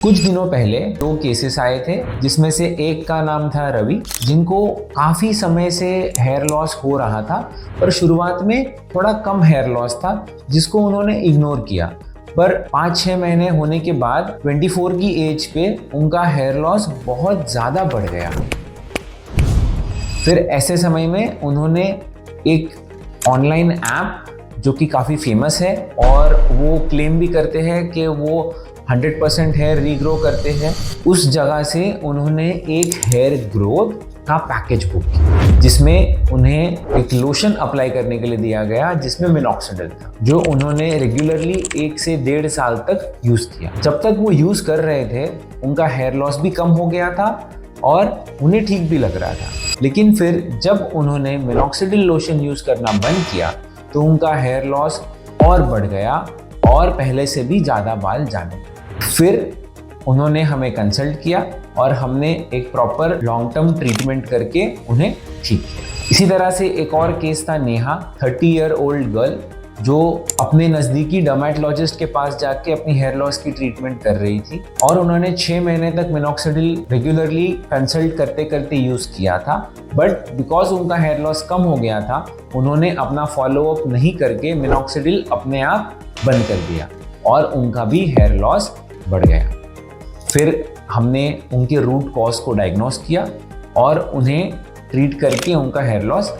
कुछ दिनों पहले 2 केसेस आए थे, जिसमें से एक का नाम था रवि, जिनको काफ़ी समय से हेयर लॉस हो रहा था। पर शुरुआत में थोड़ा कम हेयर लॉस था, जिसको उन्होंने इग्नोर किया। पर 5-6 महीने होने के बाद 24 की एज पे उनका हेयर लॉस बहुत ज़्यादा बढ़ गया। फिर ऐसे समय में उन्होंने एक ऑनलाइन ऐप, जो कि काफ़ी फेमस है और वो क्लेम भी करते हैं कि वो 100% हेयर रीग्रो करते हैं, उस जगह से उन्होंने एक हेयर ग्रोथ का पैकेज बुक किया, जिसमें उन्हें एक लोशन अप्लाई करने के लिए दिया गया, जिसमें मिनॉक्सिडिल था, जो उन्होंने रेगुलरली 1 से 1.5 साल तक यूज़ किया। जब तक वो यूज़ कर रहे थे, उनका हेयर लॉस भी कम हो गया था और उन्हें ठीक भी लग रहा था। लेकिन फिर जब उन्होंने मिनॉक्सिडिल लोशन यूज़ करना बंद किया, तो उनका हेयर लॉस और बढ़ गया और पहले से भी ज़्यादा बाल जाने लगे। फिर उन्होंने हमें कंसल्ट किया और हमने एक प्रॉपर लॉन्ग टर्म ट्रीटमेंट करके उन्हें ठीक किया। इसी तरह से एक और केस था नेहा, 30 ईयर ओल्ड गर्ल, जो अपने नज़दीकी डर्मेटोलॉजिस्ट के पास जाके अपनी हेयर लॉस की ट्रीटमेंट कर रही थी और उन्होंने 6 महीने तक मिनॉक्सिडिल रेगुलरली कंसल्ट करते करते यूज़ किया था। बट बिकॉज उनका हेयर लॉस कम हो गया था, उन्होंने अपना फॉलोअप नहीं करके मिनॉक्सिडिल अपने आप बंद कर दिया और उनका भी हेयर लॉस बढ़ गया। फिर हमने उनके रूट कॉज को डायग्नोस किया और उन्हें ट्रीट करके उनका हेयर लॉस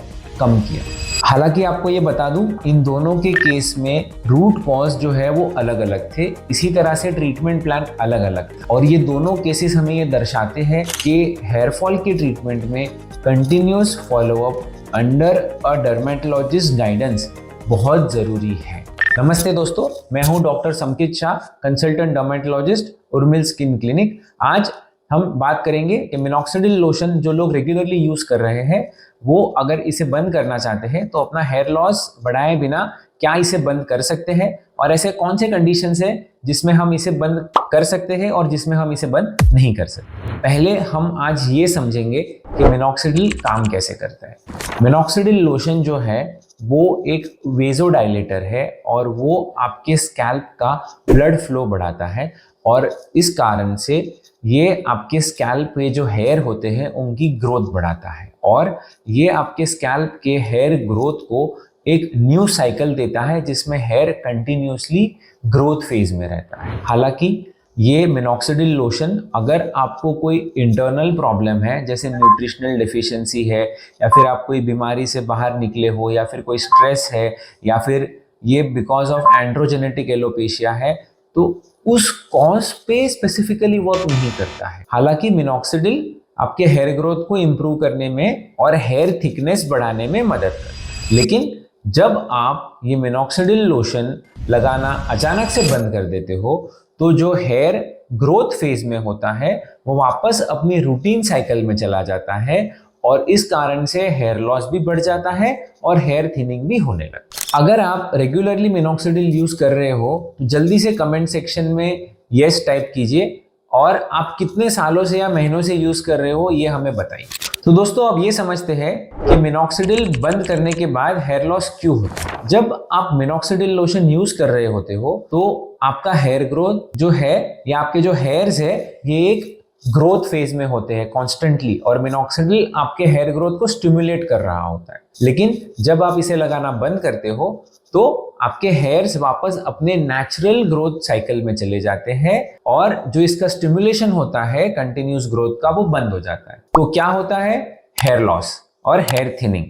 कम किया। हालांकि आपको ये बता दूं, इन दोनों के केस में रूट कॉज जो है वो अलग अलग थे, इसी तरह से ट्रीटमेंट प्लान अलग अलग था। और ये दोनों केसेस हमें ये दर्शाते हैं कि हेयर फॉल के ट्रीटमेंट में continuous followup under a dermatologist guidance बहुत ज़रूरी है। नमस्ते दोस्तों, मैं हूं doctor Samkit Shah, consultant dermatologist, Urmil skin clinic. आज हम बात करेंगे कि मिनॉक्सिडिल लोशन जो लोग रेगुलरली यूज़ कर रहे हैं, वो अगर इसे बंद करना चाहते हैं तो अपना हेयर लॉस बढ़ाए बिना क्या इसे बंद कर सकते हैं, और ऐसे कौन से कंडीशंस हैं जिसमें हम इसे बंद कर सकते हैं और जिसमें हम इसे बंद नहीं कर सकते। पहले हम आज ये समझेंगे कि मिनॉक्सिडिल काम कैसे करता है। मिनॉक्सिडिल लोशन जो है वो एक वेज़ोडाइलेटर है और वो आपके स्कैल्प का ब्लड फ्लो बढ़ाता है, और इस कारण से ये आपके स्कैल्प पे जो हेयर होते हैं उनकी ग्रोथ बढ़ाता है, और ये आपके स्कैल्प के हेयर ग्रोथ को एक न्यू साइकिल देता है, जिसमें हेयर कंटिन्यूसली ग्रोथ फेज में रहता है। हालांकि ये मिनॉक्सिडिल लोशन, अगर आपको कोई इंटरनल प्रॉब्लम है, जैसे न्यूट्रिशनल डेफिशिएंसी है, या फिर आप कोई बीमारी से बाहर निकले हो, या फिर कोई स्ट्रेस है, या फिर ये बिकॉज ऑफ एंड्रोजेनेटिक एलोपेशिया है, तो उस कॉज पे स्पेसिफिकली वर्क नहीं करता है। हालांकि मिनॉक्सिडिल आपके हेयर ग्रोथ को इंप्रूव करने में और हेयर थिकनेस बढ़ाने में मदद करता है। लेकिन जब आप ये मिनॉक्सिडिल लोशन लगाना अचानक से बंद कर देते हो, तो जो हेयर ग्रोथ फेज में होता है वो वापस अपनी रूटीन साइकिल में चला जाता है, और इस कारण से हेयर लॉस भी बढ़ जाता है और हेयर थिनिंग भी होने लगता है। अगर आप रेगुलरली मिनॉक्सिडिल यूज कर रहे हो तो जल्दी से कमेंट सेक्शन में यस टाइप कीजिए, और आप कितने सालों से या महीनों से यूज कर रहे हो ये हमें बताइए। तो दोस्तों, अब ये समझते हैं कि मिनॉक्सिडिल बंद करने के बाद हेयर लॉस क्यों होता है। जब आप मिनॉक्सिडिल लोशन यूज कर रहे होते हो तो आपका हेयर ग्रोथ जो है, या आपके जो हेयर्स है, ये एक ग्रोथ फेज में होते हैं कॉन्स्टेंटली, और मिनॉक्सिडिल आपके हेयर ग्रोथ को स्टिमुलेट कर रहा होता है। लेकिन जब आप इसे लगाना बंद करते हो तो आपके हेयर्स वापस अपने नेचुरल ग्रोथ साइकिल में चले जाते हैं, और जो इसका स्टिमुलेशन होता है कंटिन्यूस ग्रोथ का, वो बंद हो जाता है। तो क्या होता है? हेयर लॉस और हेयर थिनिंग।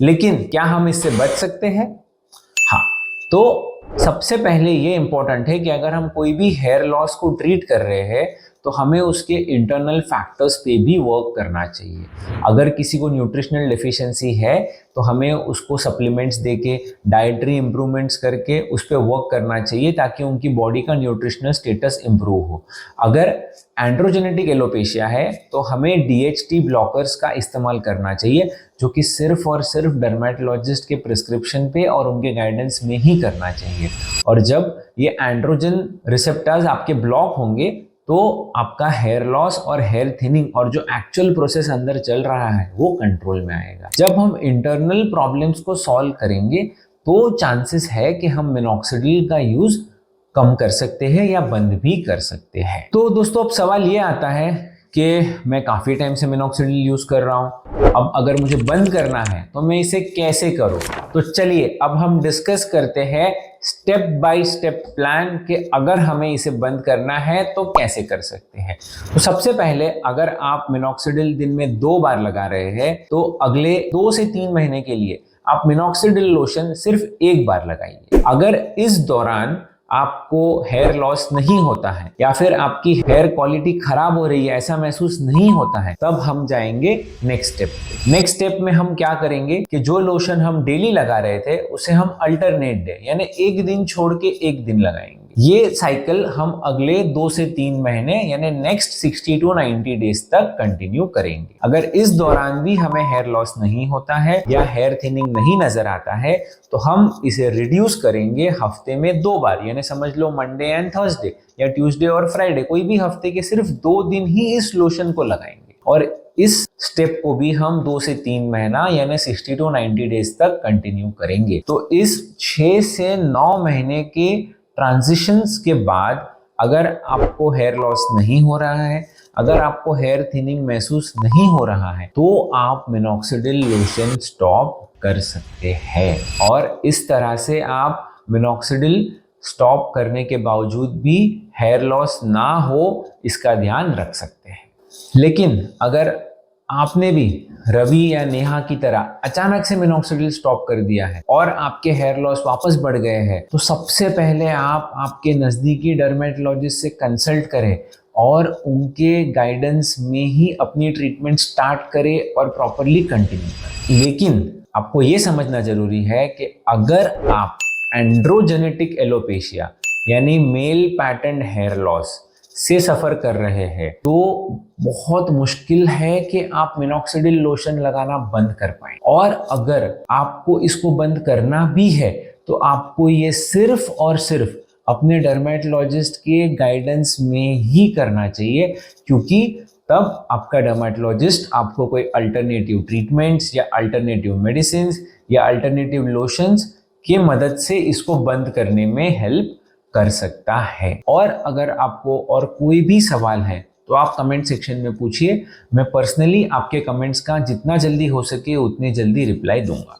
लेकिन क्या हम इससे बच सकते हैं? हाँ। तो सबसे पहले ये इंपॉर्टेंट है कि अगर हम कोई भी हेयर लॉस को ट्रीट कर रहे हैं तो हमें उसके इंटरनल फैक्टर्स पे भी वर्क करना चाहिए। अगर किसी को न्यूट्रिशनल डेफिशिएंसी है तो हमें उसको सप्लीमेंट्स देके, डाइटरी इंप्रूवमेंट्स करके उस पर वर्क करना चाहिए, ताकि उनकी बॉडी का न्यूट्रिशनल स्टेटस इंप्रूव हो। अगर एंड्रोजेनेटिक एलोपेशिया है तो हमें DHT ब्लॉकर्स का इस्तेमाल करना चाहिए, जो कि सिर्फ और सिर्फ डर्मेटोलॉजिस्ट के प्रिस्क्रिप्शन पे और उनके गाइडेंस में ही करना चाहिए। और जब ये एंड्रोजन रिसेप्टर्स आपके ब्लॉक होंगे तो आपका हेयर लॉस और हेयर थिनिंग और जो एक्चुअल प्रोसेस अंदर चल रहा है वो कंट्रोल में आएगा। जब हम इंटरनल प्रॉब्लम्स को सॉल्व करेंगे तो चांसेस है कि हम मिनॉक्सिडिल का यूज कम कर सकते हैं या बंद भी कर सकते हैं। तो दोस्तों अब सवाल ये आता है कि मैं काफ़ी टाइम से मिनॉक्सिडिल यूज़ कर रहा हूँ, अब अगर मुझे बंद करना है तो मैं इसे कैसे करूँ। तो चलिए अब हम डिस्कस करते हैं स्टेप बाय स्टेप प्लान कि अगर हमें इसे बंद करना है तो कैसे कर सकते हैं। तो सबसे पहले अगर आप मिनॉक्सिडिल दिन में 2 बार लगा रहे हैं तो अगले 2 से 3 महीने के लिए आप मिनॉक्सिडिल लोशन सिर्फ 1 बार लगाइए। अगर इस दौरान आपको हेयर लॉस नहीं होता है या फिर आपकी हेयर क्वालिटी खराब हो रही है ऐसा महसूस नहीं होता है, तब हम जाएंगे नेक्स्ट स्टेप पे। नेक्स्ट स्टेप में हम क्या करेंगे कि जो लोशन हम डेली लगा रहे थे उसे हम अल्टरनेट डे यानी एक दिन छोड़ के एक दिन लगाएंगे। ये साइकिल हम अगले 2 से 3 महीने यानी नेक्स्ट 60 to 90 डेज तक कंटिन्यू करेंगे। अगर इस दौरान भी हमें हेयर लॉस नहीं होता है या हेयर थिनिंग नहीं नजर आता है तो हम इसे रिड्यूस करेंगे हफ्ते में 2 बार, यानी समझ लो मंडे एंड थर्सडे या ट्यूसडे और फ्राइडे, कोई भी हफ्ते के सिर्फ 2 दिन ही इस लोशन को लगाएंगे। और इस स्टेप को भी हम 2 से 3 महीना यानी 60 to 90 डेज तक कंटिन्यू करेंगे। तो इस 6 से 9 महीने के ट्रांजिशंस के बाद अगर आपको हेयर लॉस नहीं हो रहा है, अगर आपको हेयर थिनिंग महसूस नहीं हो रहा है, तो आप मिनॉक्सिडिल लोशन स्टॉप कर सकते हैं। और इस तरह से आप मिनॉक्सिडिल स्टॉप करने के बावजूद भी हेयर लॉस ना हो इसका ध्यान रख सकते हैं। लेकिन अगर आपने भी रवि या नेहा की तरह अचानक से मिनॉक्सिडिल स्टॉप कर दिया है और आपके हेयर लॉस वापस बढ़ गए हैं, तो सबसे पहले आप आपके नज़दीकी डर्मेटोलॉजिस्ट से कंसल्ट करें और उनके गाइडेंस में ही अपनी ट्रीटमेंट स्टार्ट करें और प्रॉपरली कंटिन्यू करें। लेकिन आपको ये समझना जरूरी है कि अगर आप एंड्रोजेनेटिक एलोपेशिया यानी मेल पैटर्न हेयर लॉस से सफर कर रहे हैं तो बहुत मुश्किल है कि आप मिनॉक्सिडिल लोशन लगाना बंद कर पाएं। और अगर आपको इसको बंद करना भी है तो आपको ये सिर्फ और सिर्फ अपने डर्मेटोलॉजिस्ट के गाइडेंस में ही करना चाहिए, क्योंकि तब आपका डर्मेटोलॉजिस्ट आपको कोई अल्टरनेटिव ट्रीटमेंट्स या अल्टरनेटिव मेडिसिन या अल्टरनेटिव लोशंस की मदद से इसको बंद करने में हेल्प कर सकता है। और अगर आपको और कोई भी सवाल है तो आप कमेंट सेक्शन में पूछिए, मैं पर्सनली आपके कमेंट्स का जितना जल्दी हो सके उतनी जल्दी रिप्लाई दूंगा।